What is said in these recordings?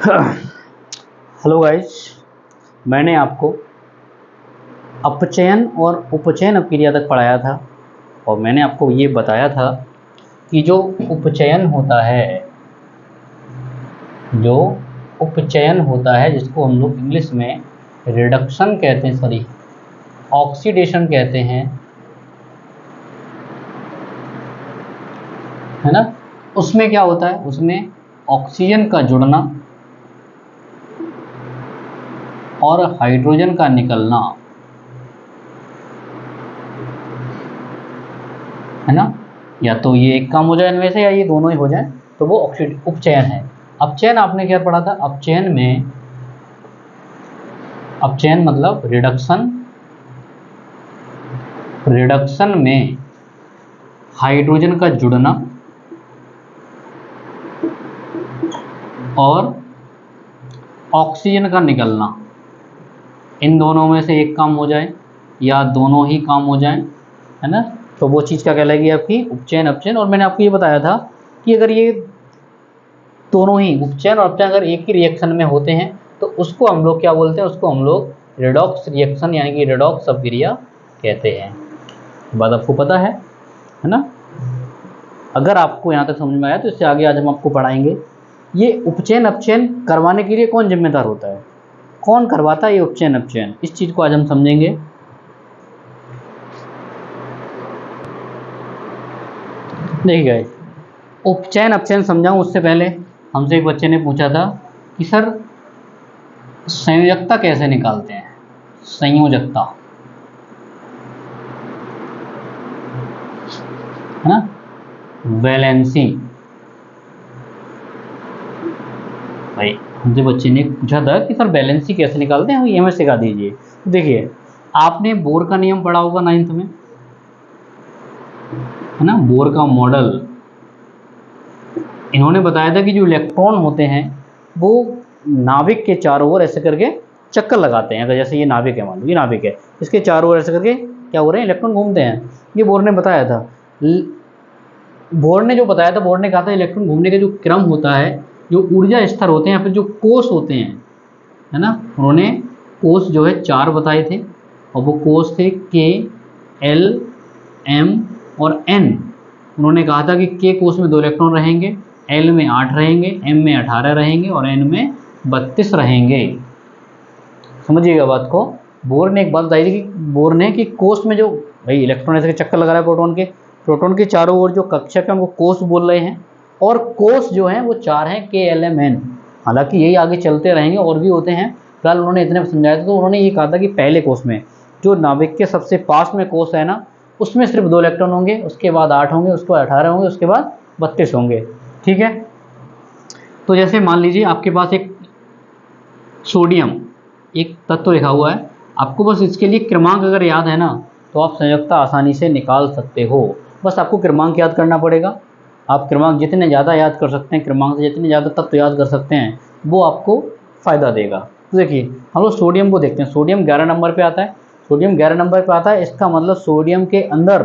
Hello guys, मैंने आपको अपचयन और उपचयन अपक्रिया तक पढ़ाया था और मैंने आपको ये बताया था कि जो उपचयन होता है जिसको हम लोग इंग्लिश में रिडक्शन कहते हैं, सॉरी ऑक्सीडेशन कहते हैं, है ना। उसमें क्या होता है, उसमें ऑक्सीजन का जुड़ना और हाइड्रोजन का निकलना, है ना। या तो ये एक काम हो जाए इनमें से या ये दोनों ही हो जाए, तो वो उपचयन है। अपचयन आपने क्या पढ़ा था? अपचयन मतलब रिडक्शन में हाइड्रोजन का जुड़ना और ऑक्सीजन का निकलना, इन दोनों में से एक काम हो जाए या दोनों ही काम हो जाए, है ना, तो वो चीज़ क्या कहलाएगी? आपकी उपचयन अपचयन। और मैंने आपको ये बताया था कि अगर ये दोनों ही उपचयन और अपचयन अगर एक ही रिएक्शन में होते हैं तो उसको हम लोग क्या बोलते हैं? उसको हम लोग रेडॉक्स रिएक्शन यानी कि रेडॉक्स अपक्रिया कहते हैं। बात आपको पता है ना। अगर आपको यहाँ तक समझ में आया तो इससे आगे आज हम आपको पढ़ाएंगे ये उपचयन अपचयन करवाने के लिए कौन जिम्मेदार होता है, कौन करवाता है ये उपचयन अपचयन। इस चीज़ को आज हम समझेंगे। देखिए, उपचयन अपचयन समझाऊं उससे पहले हमसे एक बच्चे ने पूछा था कि सर संयोजकता कैसे निकालते हैं? संयोजकता, है ना, वैलेंसी। भाई हमसे बच्चे ने पूछा था कि सर वैलेंसी कैसे निकालते हैं, ये हमें सिखा दीजिए। तो देखिए, आपने बोर का नियम पढ़ा होगा 9th में, है ना, बोर का मॉडल। इन्होंने बताया था कि जो इलेक्ट्रॉन होते हैं वो नाभिक के चारों ओर ऐसे करके चक्कर लगाते हैं। अगर जैसे ये नाभिक है, मान लो ये नाभिक है, इसके चारों ओर ऐसे करके क्या हो रहे हैं? इलेक्ट्रॉन घूमते हैं। ये बोर ने बताया था। बोर ने कहा था इलेक्ट्रॉन घूमने का जो क्रम होता है, जो ऊर्जा स्तर होते हैं या फिर जो कोष होते हैं, है ना, उन्होंने कोष जो है 4 बताए थे और वो कोष थे के, एल, एम और एन। उन्होंने कहा था कि के कोष में 2 इलेक्ट्रॉन रहेंगे, एल में 8 रहेंगे, एम में 18 रहेंगे और एन में 32 रहेंगे। समझिएगा बात को। बोर ने एक बात बताई थी कि कोष में जो भाई इलेक्ट्रॉन ऐसे चक्कर लगा रहा है प्रोटॉन के चारों ओर जो कक्षक है उनको कोष बोल रहे हैं और कोष जो हैं वो 4 हैं, के, एल, एम, एन। हालांकि यही आगे चलते रहेंगे और भी होते हैं, फिलहाल उन्होंने इतने समझाया था। तो उन्होंने ये कहा था कि पहले कोष में जो नाभिक के सबसे पास में कोष है ना, उसमें सिर्फ 2 इलेक्ट्रॉन होंगे, उसके बाद 8 होंगे, उसके बाद 18 होंगे, उसके बाद 32 होंगे। ठीक है। तो जैसे मान लीजिए आपके पास एक सोडियम एक तत्व लिखा हुआ है, आपको बस इसके लिए क्रमांक अगर याद है ना तो आप संयोजकता आसानी से निकाल सकते हो। बस आपको क्रमांक याद करना पड़ेगा। आप क्रमांक जितने ज़्यादा याद कर सकते हैं, क्रमांक से जितने ज़्यादा तत्व याद कर सकते हैं, वो आपको फ़ायदा देगा। तो देखिए, हम लोग सोडियम को देखते हैं। सोडियम 11 नंबर पे आता है। इसका मतलब सोडियम के अंदर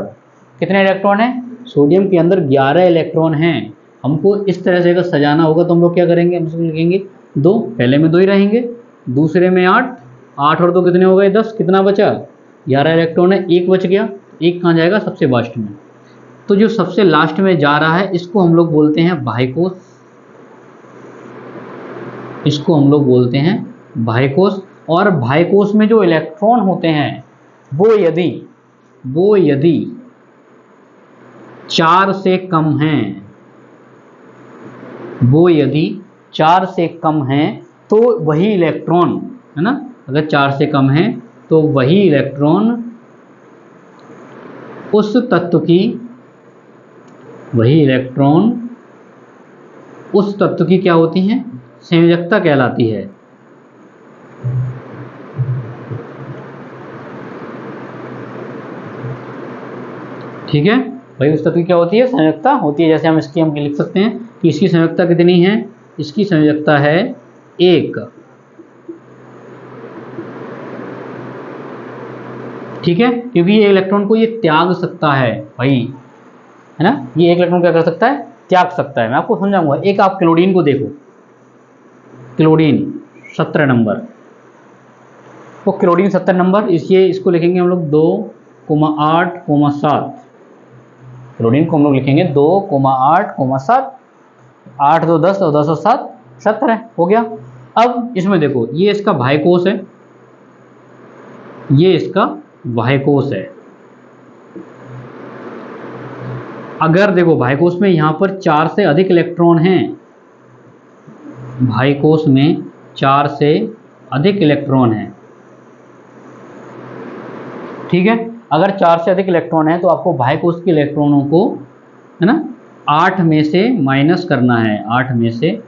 कितने इलेक्ट्रॉन हैं? सोडियम के अंदर 11 इलेक्ट्रॉन हैं। हमको इस तरह से अगर सजाना होगा तो हम लोग क्या करेंगे? हम लिखेंगे 2, पहले में 2 ही रहेंगे, दूसरे में 8, 8 और 2 कितने हो गए? 10। कितना बचा? 11 इलेक्ट्रॉन है, 1 बच गया। एक कहाँ जाएगा? सबसे लास्ट में। तो जो सबसे लास्ट में जा रहा है इसको हम लोग बोलते हैं बाह्य कोष। और बाह्य कोष में जो इलेक्ट्रॉन होते हैं वो यदि 4 से कम हैं तो वही इलेक्ट्रॉन, है ना, अगर 4 से कम है तो वही इलेक्ट्रॉन उस तत्व की क्या होती हैं? संयोजकता कहलाती है। ठीक है भाई, उस तत्व की क्या होती है? संयोजकता होती है। जैसे हम लिख सकते हैं कि इसकी संयोजकता कितनी है? इसकी संयोजकता है 1। ठीक है, क्योंकि ये इलेक्ट्रॉन को ये त्याग सकता है भाई, है ना, ये एक इलेक्ट्रॉन क्या कर सकता है? त्याग सकता है। मैं आपको समझाऊंगा। एक आप क्लोरीन को देखो, क्लोरीन 17 नंबर, तो क्लोरीन 17 नंबर, इसलिए इसको लिखेंगे हम लोग 2,8,7। क्लोरीन को हम लोग लिखेंगे 2,8,7। 8 2 10 और 10 और 7 17 हो गया। अब इसमें देखो, ये इसका बाह्य कोश है, ये इसका बाह्य कोश है। अगर देखो बाह्य कोश में यहाँ पर 4 से अधिक इलेक्ट्रॉन हैं, बाह्य कोश में 4 से अधिक इलेक्ट्रॉन हैं, ठीक है। अगर 4 से अधिक इलेक्ट्रॉन है तो आपको बाह्य कोश के इलेक्ट्रॉनों को, है ना, 8 में से माइनस करना है। 8 में से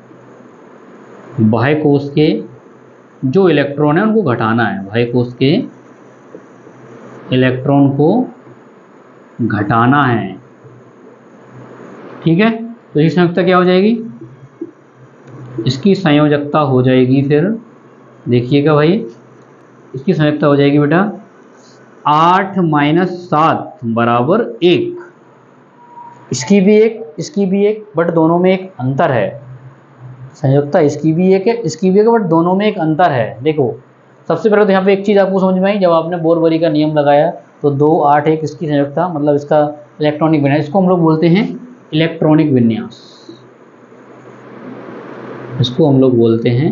बाह्य कोश के जो इलेक्ट्रॉन है उनको घटाना है, बाह्य कोश के इलेक्ट्रॉन को घटाना है, ठीक है। तो इसकी संयोजकता क्या हो जाएगी, इसकी संयोजकता हो जाएगी, फिर देखिएगा भाई, इसकी संयोजकता हो जाएगी बेटा 8 - 7 बराबर 1। इसकी भी एक, बट दोनों में एक अंतर है। संयोजकता इसकी भी एक है, इसकी भी एक है, बट दोनों में एक अंतर है। देखो सबसे पहले तो यहाँ पे एक चीज़ आपको समझ में आई, जब आपने बोर-बोरी का नियम लगाया तो 2 8 1 इसकी संयोजकता, मतलब इसका इलेक्ट्रॉनिक विन्यास, इसको हम लोग बोलते हैं इलेक्ट्रॉनिक विन्यास। इसको हम लोग बोलते हैं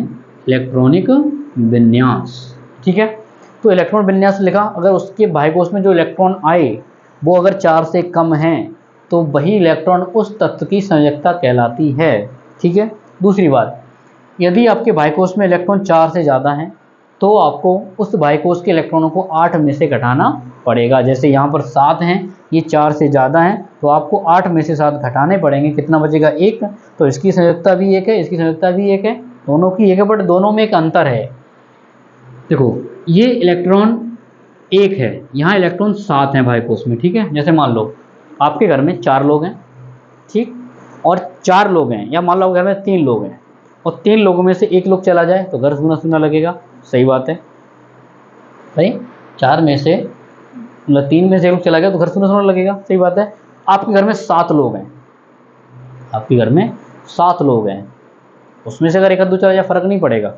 इलेक्ट्रॉनिक विन्यास, ठीक है। तो इलेक्ट्रॉन विन्यास लिखा, अगर उसके बाह्य कोश में जो इलेक्ट्रॉन आए वो अगर 4 से कम हैं तो वही इलेक्ट्रॉन उस तत्व की संयोजकता कहलाती है, ठीक है। दूसरी बात, यदि आपके बाह्य कोश में इलेक्ट्रॉन 4 से ज़्यादा हैं तो आपको उस बाह्य कोश के इलेक्ट्रॉनों को 8 में से घटाना पड़ेगा। जैसे यहाँ पर 7 हैं, ये 4 से ज़्यादा हैं, तो आपको 8 में से 7 घटाने पड़ेंगे। कितना बचेगा, 1। तो इसकी संयोजकता भी 1 है, इसकी संयोजकता भी 1 है, दोनों की 1 है, बट दोनों में एक अंतर है। देखो ये इलेक्ट्रॉन 1 है, यहाँ इलेक्ट्रॉन 7 हैं बाह्य कोश में, ठीक है। जैसे मान लो आपके घर में 4 लोग हैं, ठीक, और 4 लोग हैं, या मान लो घर में 3 लोग हैं, और 3 लोगों में से 1 लोग चला जाए तो घर सूना सूना लगेगा। सही बात है भाई, 4 में से मतलब 3 में से 1 लोग चला गया तो घर सूना सूना लगेगा। सही बात है। आपके घर में 7 लोग हैं, आपके घर में 7 लोग हैं, उसमें से अगर 1 आध चला जाए फर्क नहीं पड़ेगा।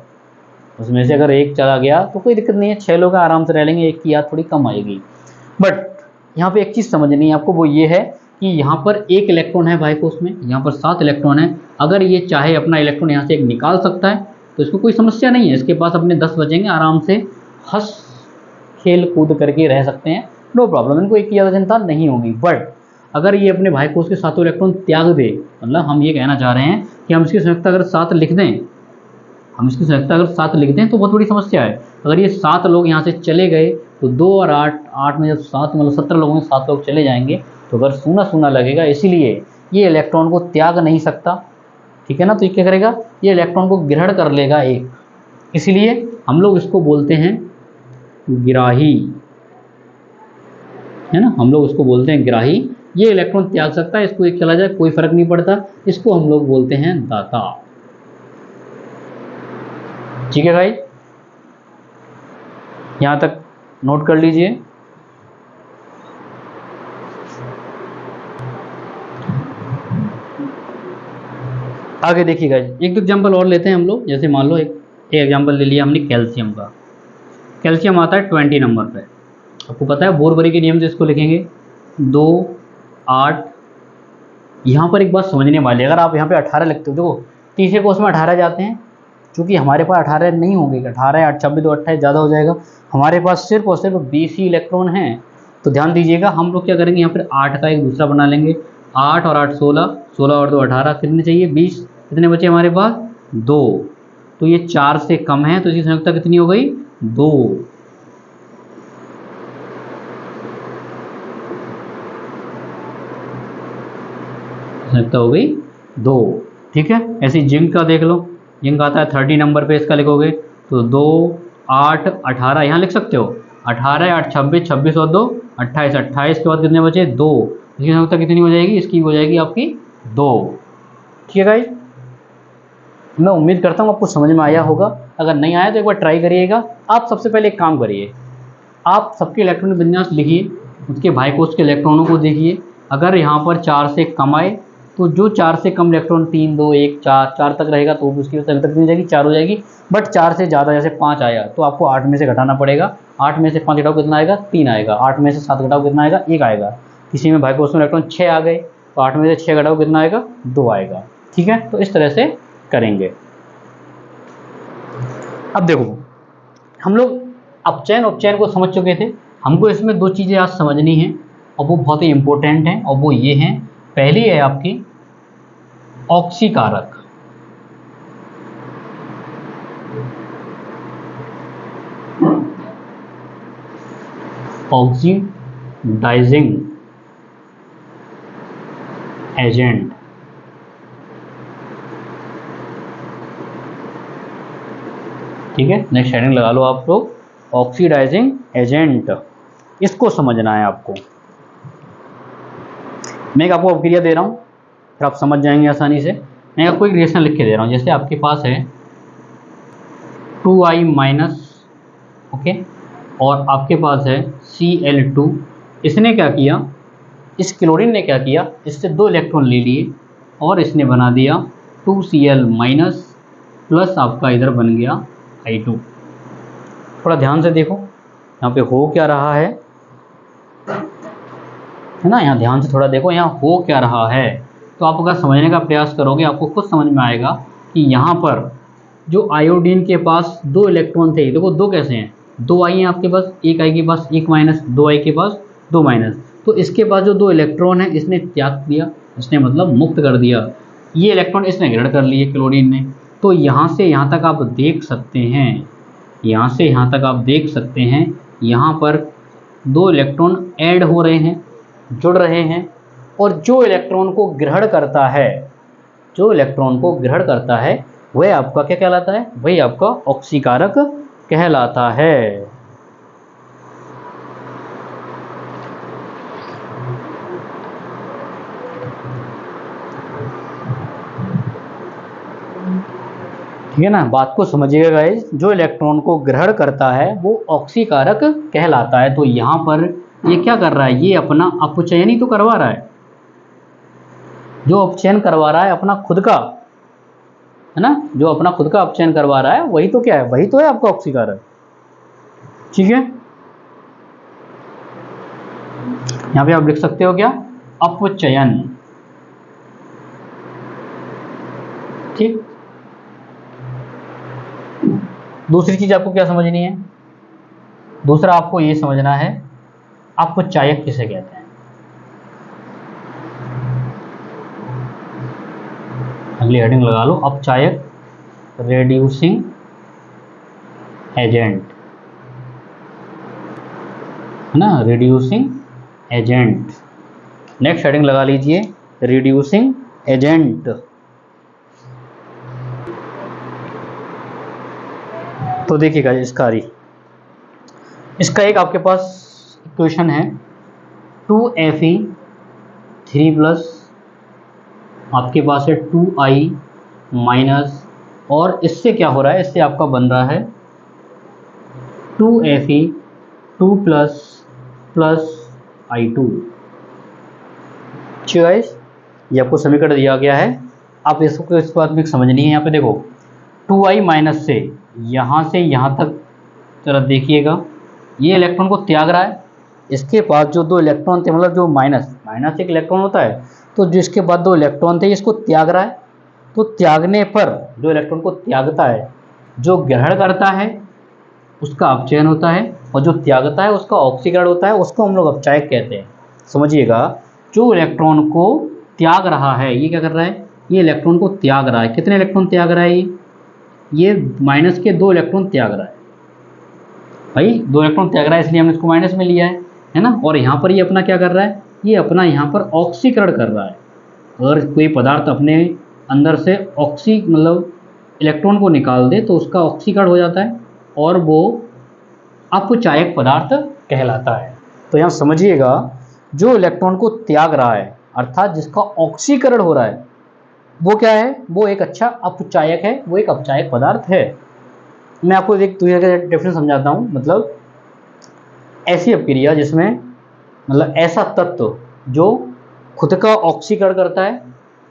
उसमें से अगर 1 चला गया तो कोई दिक्कत नहीं है, 6 लोग आराम से रह लेंगे, 1 की याद थोड़ी कम आएगी। बट यहाँ पे एक चीज़ समझनी है आपको, वो ये है कि यहाँ पर 1 इलेक्ट्रॉन है बाह्य कोश में, यहाँ पर 7 इलेक्ट्रॉन है। अगर ये चाहे अपना इलेक्ट्रॉन यहाँ से 1 निकाल सकता है तो इसको कोई समस्या नहीं है, इसके पास अपने 10 बचेंगे, आराम से हंस खेल कूद करके रह सकते हैं, नो प्रॉब्लम, इनको 1 की ज़्यादा चिंता नहीं होगी। बट अगर ये अपने बाह्य कोश के 7 इलेक्ट्रॉन त्याग दे, मतलब हम ये कहना चाह रहे हैं कि हम इसकी संयोजकता अगर 7 लिख दें, हम इसकी संयोजकता अगर 7 लिख दें तो बहुत बड़ी समस्या है। अगर ये 7 लोग यहाँ से चले गए तो 2 और 8 में जब 7 मतलब 17 लोगों में 7 लोग चले जाएंगे तो अगर सूना सूना लगेगा, इसीलिए ये इलेक्ट्रॉन को त्याग नहीं सकता, ठीक है ना। तो ये क्या करेगा, ये इलेक्ट्रॉन को ग्रहण कर लेगा 1, इसलिए हम लोग इसको बोलते हैं ग्राही, है ना, हम लोग इसको बोलते हैं ग्राही। ये इलेक्ट्रॉन त्याग सकता है, इसको 1 चला जाए कोई फर्क नहीं पड़ता, इसको हम लोग बोलते हैं दाता, ठीक है भाई। यहाँ तक नोट कर लीजिए। आगे देखिएगा, एक दो एग्जाम्पल और लेते हैं हम लोग। जैसे मान लो एक एग्जाम्पल ले लिया हमने कैल्शियम का। कैल्शियम आता है 20 नंबर पे। आपको पता है बोर-बोरी के नियम से इसको लिखेंगे 2 8। यहाँ पर एक बात समझने वाली है, अगर आप यहाँ पे 18 लिखते हो, देखो तीसरे कोर्स में 18 जाते हैं, चूँकि हमारे पास 18 नहीं होंगे, 18 8 26 2 28 ज़्यादा हो जाएगा, हमारे पास सिर्फ और सिर्फ 20 ही इलेक्ट्रॉन हैं। तो ध्यान दीजिएगा, हम लोग क्या करेंगे, यहाँ पर 8 का एक दूसरा बना लेंगे। 8 और 8 16, 16 और 2 18, कितने चाहिए 20, कितने बचे हमारे पास 2। तो ये 4 से कम है, तो इसकी संयोजकता कितनी हो गई 2। संयोजकता हो गई 2, ठीक है। ऐसे जिंक का देख लो, जिंक आता है 30 नंबर पे, इसका लिखोगे तो 2 8 18, यहाँ लिख सकते हो 18 8 26, 26 और 2 28, 28 के बाद कितने बचे 2। इसकी संयोजकता कितनी हो जाएगी, इसकी हो जाएगी आपकी 2, ठीक है गाइस। मैं उम्मीद करता हूँ आपको समझ में आया होगा। अगर नहीं आया तो एक बार ट्राई करिएगा। आप सबसे पहले एक काम करिए, आप सबके इलेक्ट्रॉनिक विन्यास लिखिए, उसके बाह्य कोश के इलेक्ट्रॉनों को देखिए, अगर यहाँ पर 4 से कम आए तो जो 4 से कम इलेक्ट्रॉन 3 2 1 4 4 तक रहेगा तो उसकी वजह से हो जाएगी 4 हो जाएगी। बट 4 से ज़्यादा जैसे 5 आया तो आपको 8 में से घटाना पड़ेगा। 8 में से 5 घटाओ कितना आएगा 3 आएगा। 8 में से 7 घटाओ कितना आएगा 1 आएगा। किसी में भाई को उसमें इलेक्ट्रॉन 6 आ गए तो 8 में से 6 घटाओ कितना आएगा 2 आएगा। ठीक है, तो इस तरह से करेंगे। अब देखो हम लोग अपचयन उपचयन को समझ चुके थे। हमको इसमें 2 चीज़ें आज समझनी है और वो बहुत ही इंपॉर्टेंट हैं और वो ये हैं। पहली है आपकी ऑक्सीकारक। Oxidising agent. ठीक है, नेक्स्ट हेडिंग लगा लो आप लोग, ऑक्सीडाइजिंग एजेंट। इसको समझना है आपको। मैं एक आपको अपक्रिया दे रहा हूँ फिर आप समझ जाएंगे आसानी से। मैं आपको एक रिएक्शन लिख के दे रहा हूँ। जैसे आपके पास है 2I माइनस, ओके, और आपके पास है Cl2। इसने क्या किया, इस क्लोरीन ने क्या किया, इससे 2 इलेक्ट्रॉन ले लिए और इसने बना दिया 2Cl माइनस प्लस आपका इधर बन गया I2। थोड़ा ध्यान से देखो यहाँ पे हो क्या रहा है ना, यहाँ ध्यान से थोड़ा देखो यहाँ हो क्या रहा है। तो आप अगर समझने का प्रयास करोगे आपको खुद समझ में आएगा कि यहाँ पर जो आयोडीन के पास 2 इलेक्ट्रॉन थे, देखो 2 कैसे हैं, 2 आई हैं आपके पास, एक आई के पास 1 माइनस, 2 आई के पास 2 माइनस। तो इसके पास जो 2 इलेक्ट्रॉन है इसने त्याग दिया, इसने मतलब मुक्त कर दिया। ये इलेक्ट्रॉन इसने ग्रहण कर लिए क्लोरीन ने। तो यहाँ से यहाँ तक आप देख सकते हैं, यहाँ से यहाँ तक आप देख सकते हैं, यहाँ पर 2 इलेक्ट्रॉन ऐड हो रहे हैं, जुड़ रहे हैं। और जो इलेक्ट्रॉन को ग्रहण करता है, जो इलेक्ट्रॉन को ग्रहण करता है वह आपका क्या कहलाता है, वही आपका ऑक्सीकारक कहलाता है। ठीक है ना, बात को समझिएगा गाइस। जो इलेक्ट्रॉन को ग्रहण करता है वो ऑक्सीकारक कहलाता है। तो यहाँ पर ये क्या कर रहा है, ये अपना अपचयन ही तो करवा रहा है। जो अपचयन करवा रहा है अपना खुद का, है ना, जो अपना खुद का अपचयन करवा रहा है वही तो क्या है, वही तो है आपका ऑक्सीकारक। ठीक है, यहाँ पे आप लिख सकते हो क्या, अपचयन। ठीक, दूसरी चीज आपको क्या समझनी है, दूसरा आपको ये समझना है अपचायक किसे कहते हैं। अगली हेडिंग लगा लो, अपचायक, रेड्यूसिंग एजेंट, है ना, रिड्यूसिंग एजेंट। नेक्स्ट हेडिंग लगा लीजिए, रिड्यूसिंग एजेंट। तो देखिएगा इसका एक आपके पास इक्वेशन है 2Fe3 प्लस, आपके पास है 2I माइनस, और इससे क्या हो रहा है, इससे आपका बन रहा है 2Fe2 प्लस प्लस I2। ठीक है, ये आपको समीकरण दिया गया है। आप इसको इस बात में समझनी है। यहाँ पे देखो 2I माइनस से यहाँ तक जरा देखिएगा, ये इलेक्ट्रॉन को त्याग रहा है। इसके पास जो 2 इलेक्ट्रॉन थे, मतलब जो माइनस एक इलेक्ट्रॉन होता है, तो जिसके बाद 2 इलेक्ट्रॉन थे इसको त्याग रहा है। तो त्यागने पर जो इलेक्ट्रॉन को त्यागता है, जो ग्रहण करता है उसका अपचयन होता है, और जो त्यागता है उसका ऑक्सीकरण होता है, उसको हम लोग अपचायक कहते हैं। समझिएगा, जो इलेक्ट्रॉन को त्याग रहा है ये क्या कर रहा है, ये इलेक्ट्रॉन को त्याग रहा है। कितने इलेक्ट्रॉन त्याग रहा है, ये माइनस के 2 इलेक्ट्रॉन त्याग रहा है। भाई 2 इलेक्ट्रॉन त्याग रहा है इसलिए हमने इसको माइनस में लिया है ना। और यहाँ पर ये अपना क्या कर रहा है, ये अपना यहाँ पर ऑक्सीकरण कर रहा है। अगर कोई पदार्थ अपने अंदर से मतलब इलेक्ट्रॉन को निकाल दे तो उसका ऑक्सीकरण हो जाता है और वो अपचायक पदार्थ कहलाता है। तो यहाँ समझिएगा, जो इलेक्ट्रॉन को त्याग रहा है अर्थात जिसका ऑक्सीकरण हो रहा है वो क्या है, वो एक अच्छा अपचायक है, वो एक अपचायक पदार्थ है। मैं आपको एक दूसरे का डिफरेंस समझाता हूँ। मतलब ऐसी अपक्रिया जिसमें, मतलब ऐसा तत्व जो खुद का ऑक्सीकरण करता है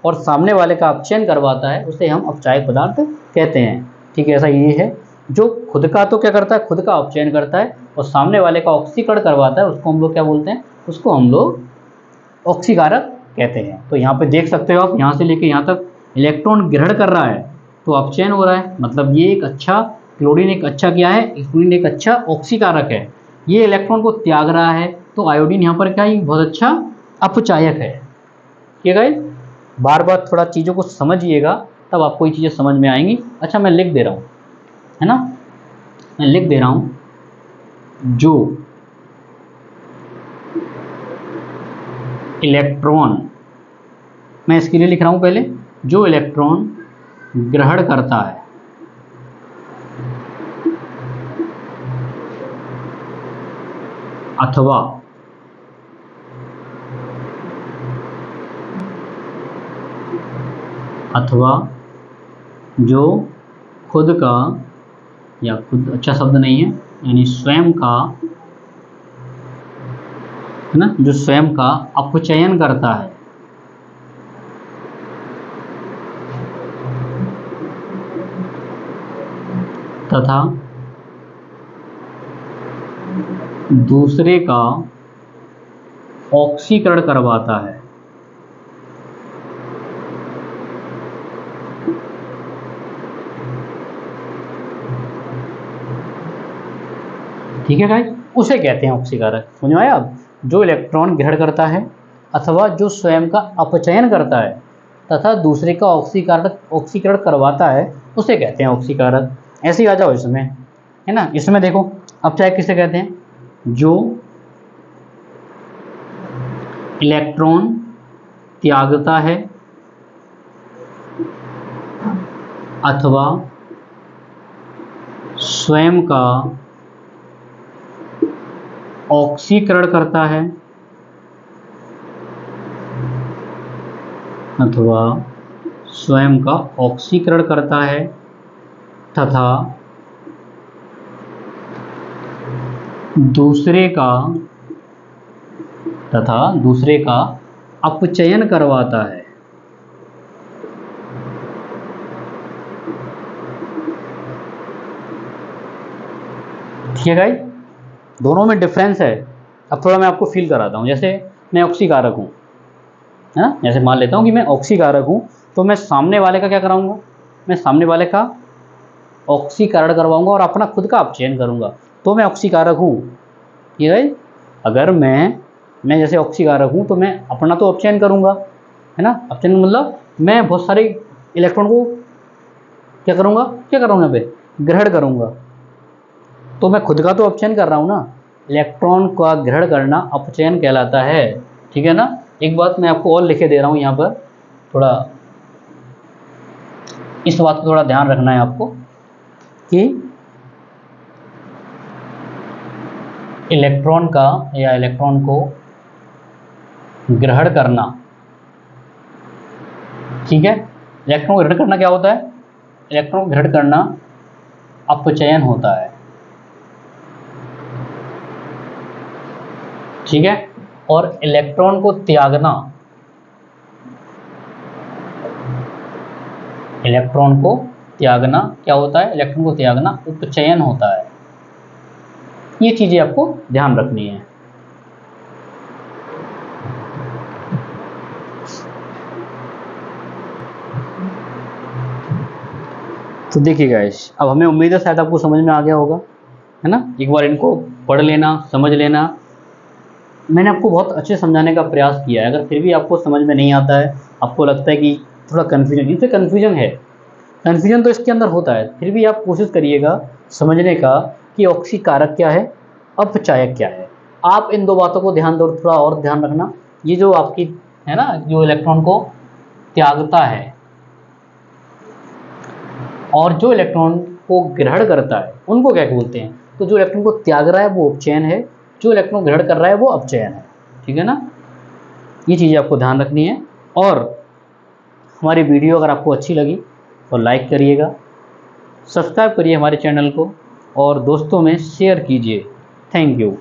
और सामने वाले का अपचयन करवाता है उसे हम अपचायक पदार्थ कहते हैं। ठीक है, ऐसा ये है। जो खुद का तो क्या करता है, खुद का अपचयन करता है, और सामने वाले का ऑक्सीकरण करवाता है उसको हम लोग क्या बोलते हैं, उसको हम लोग ऑक्सीकारक कहते हैं। तो यहाँ पे देख सकते हो आप, यहाँ से लेके यहाँ तक इलेक्ट्रॉन ग्रहण कर रहा है तो अपचयन हो रहा है, मतलब ये एक अच्छा, क्लोरीन एक अच्छा क्या है, क्लोरीन एक अच्छा ऑक्सीकारक है। ये इलेक्ट्रॉन को त्याग रहा है तो आयोडीन यहाँ पर क्या है, बहुत अच्छा अपचायक है। ठीक है, बार बार थोड़ा चीज़ों को समझिएगा तब आपको ये चीज़ें समझ में आएंगी। अच्छा, मैं लिख दे रहा हूँ, है ना, मैं लिख दे रहा हूँ, जो इलेक्ट्रॉन, मैं इसके लिए लिख रहा हूँ पहले, जो इलेक्ट्रॉन ग्रहण करता है अथवा जो खुद का, या खुद अच्छा शब्द नहीं है, यानी स्वयं का, है ना, जो स्वयं का अपचयन करता है तथा दूसरे का ऑक्सीकरण करवाता है। ठीक है गाइस, उसे कहते हैं ऑक्सीकारक। समझ में आया? अब जो इलेक्ट्रॉन ग्रहण करता है अथवा जो स्वयं का अपचयन करता है तथा दूसरे का ऑक्सीकरण करवाता है उसे कहते हैं ऑक्सीकारक। ऐसे ही आ जाओ इसमें, है ना। इसमें देखो अपचायक किसे कहते हैं, जो इलेक्ट्रॉन त्यागता है अथवा स्वयं का ऑक्सीकरण करता है अथवा स्वयं का ऑक्सीकरण करता है तथा दूसरे का अपचयन करवाता है। ठीक है गाइस, दोनों में डिफरेंस है। अब थोड़ा मैं आपको फील कराता हूँ। जैसे मैं ऑक्सीकारक हूँ, है ना, जैसे मान लेता हूँ कि मैं ऑक्सीकारक हूँ, तो मैं सामने वाले का क्या कराऊंगा, मैं सामने वाले का ऑक्सीकरण करवाऊंगा और अपना खुद का अपचयन करूंगा, तो मैं ऑक्सीकारक हूँ। ठीक है, अगर मैं जैसे ऑक्सीकारक हूँ तो मैं अपना तो अपचयन करूंगा, है ना। अपचयन मतलब मैं बहुत सारे इलेक्ट्रॉन को क्या करूंगा यहाँ पे, ग्रहण करूंगा, तो मैं खुद का तो अपचयन कर रहा हूँ ना। इलेक्ट्रॉन का ग्रहण करना अपचयन कहलाता है। ठीक है ना। एक बात मैं आपको और लिखे दे रहा हूँ यहाँ पर, थोड़ा इस बात को थोड़ा ध्यान रखना है आपको कि इलेक्ट्रॉन का या इलेक्ट्रॉन को ग्रहण करना, ठीक है, इलेक्ट्रॉन को ग्रहण करना क्या होता है, इलेक्ट्रॉन को ग्रहण करना अपचयन होता है। ठीक है, और इलेक्ट्रॉन को त्यागना, इलेक्ट्रॉन को त्यागना क्या होता है, इलेक्ट्रॉन को त्यागना उपचयन होता है। ये चीजें आपको ध्यान रखनी है। तो देखिए गाइस, अब हमें उम्मीद है शायद आपको समझ में आ गया होगा, है ना। एक बार इनको पढ़ लेना, समझ लेना। मैंने आपको बहुत अच्छे समझाने का प्रयास किया है। अगर फिर भी आपको समझ में नहीं आता है, आपको लगता है कि थोड़ा कन्फ्यूजन, इससे कन्फ्यूजन है, कन्फ्यूजन तो इसके अंदर होता है, फिर भी आप कोशिश करिएगा समझने का कि ऑक्सीकारक क्या है, अपचायक क्या है। आप इन दो बातों को ध्यान दो, थोड़ा और ध्यान रखना। ये जो आपकी है ना, जो इलेक्ट्रॉन को त्यागता है और जो इलेक्ट्रॉन को ग्रहण करता है उनको क्या बोलते हैं। तो जो इलेक्ट्रॉन को त्याग रहा है वो उपचयन है, जो इलेक्ट्रॉन ग्रहण कर रहा है वो अपचयन है। ठीक है ना, ये चीज़ें आपको ध्यान रखनी है। और हमारी वीडियो अगर आपको अच्छी लगी तो लाइक करिएगा, सब्सक्राइब करिए हमारे चैनल को और दोस्तों में शेयर कीजिए। Thank you.